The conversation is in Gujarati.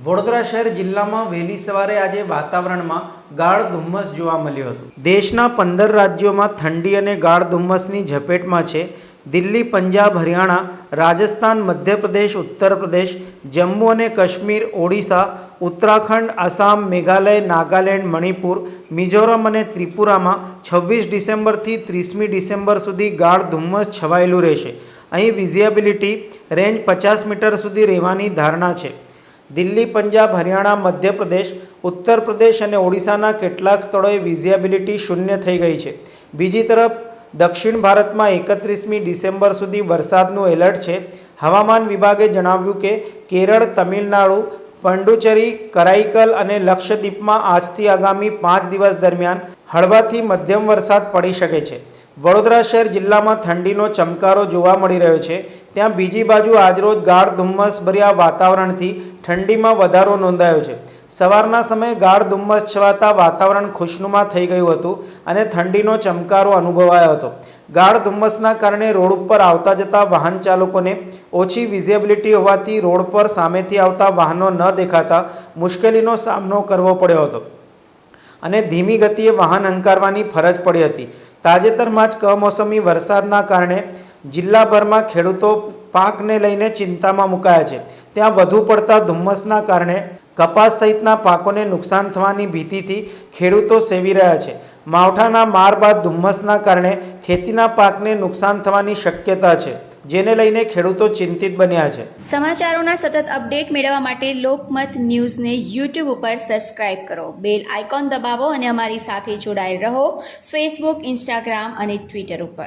વડોદરા શહેર જિલ્લામાં વહેલી સવારે આજે વાતાવરણમાં ગાઢ ધુમ્મસ જોવા મળ્યું હતું। દેશના 15 રાજ્યોમાં ઠંડી અને ગાઢ ધુમ્મસની ઝપેટમાં છે। દિલ્હી, પંજાબ, હરિયાણા, રાજસ્થાન, મધ્યપ્રદેશ, ઉત્તર પ્રદેશ, જમ્મુ અને કાશ્મીર, ઓડિશા, ઉત્તરાખંડ, આસામ, મેઘાલય, નાગાલેન્ડ, મણિપુર, મિઝોરમ અને ત્રિપુરામાં 26 ડિસેમ્બરથી 30મી ડિસેમ્બર સુધી ગાઢ ધુમ્મસ છવાયેલું રહેશે। અહીં વિઝિબિલિટી રેન્જ 50 મીટર સુધી રહેવાની ધારણા છે। દિલ્હી, પંજાબ, હરિયાણા, મધ્યપ્રદેશ, ઉત્તર પ્રદેશ અને ઓડિશાના કેટલાક સ્થળોએ વિઝિબિલિટી શૂન્ય થઈ ગઈ છે। બીજી તરફ દક્ષિણ ભારતમાં 31મી ડિસેમ્બર સુધી વરસાદનું એલર્ટ છે। હવામાન વિભાગે જણાવ્યું કે કેરળ, તમિલનાડુ, પોંડિચેરી, કરાઈકલ અને લક્ષદ્વીપમાં આજથી આગામી 5 દિવસ દરમિયાન હળવાથી મધ્યમ વરસાદ પડી શકે છે। વડોદરા શહેર જિલ્લામાં ઠંડીનો ચમકારો જોવા મળી રહ્યો છે। ત્યાં બીજી બાજુ આજરોજ ગાઢ ધુમ્મસ ભર્યા વાતાવરણથી ઠંડીમાં વધારો નોંધાયો છે। સવારના સમયે ગાઢ ધુમ્મસ છવાતા વાતાવરણ ખુશનુમા થઈ ગયું હતું અને ઠંડીનો ચમકારો અનુભવાયો હતો। ગાઢ ધુમ્મસના કારણે રોડ ઉપર આવતા જતા વાહન ચાલકોને ઓછી વિઝિબિલિટી હોવાથી રોડ પર સામેથી આવતા વાહનો ન દેખાતા મુશ્કેલીનો સામનો કરવો પડ્યો હતો અને ધીમી ગતિએ વાહન હંકારવાની ફરજ પડી હતી। તાજેતરમાં જ કમોસમી વરસાદના કારણે જિલ્લાભરમાં ખેડૂતો પાકને લઈને ચિંતામાં મુકાયા છે। ત્યાં વધુ પડતા ધુમ્મસના કારણે કપાસ સહિતના પાકોને નુકસાન થવાની ભીતિથી ખેડૂતો સેવી રહ્યા છે। માવઠાના માર બાદ ધુમ્મસના કારણે ખેતીના પાકને નુકસાન થવાની શક્યતા છે, જેને લઈને ખેડૂતો ચિંતિત બન્યા છે। સમાચારોના સતત અપડેટ મેળવવા માટે લોકમત ન્યૂઝને યુટ્યુબ ઉપર સબસ્ક્રાઇબ કરો, બેલ આઇકોન દબાવો અને અમારી સાથે જોડાયેલ રહો ફેસબુક, ઇન્સ્ટાગ્રામ અને ટ્વિટર ઉપર।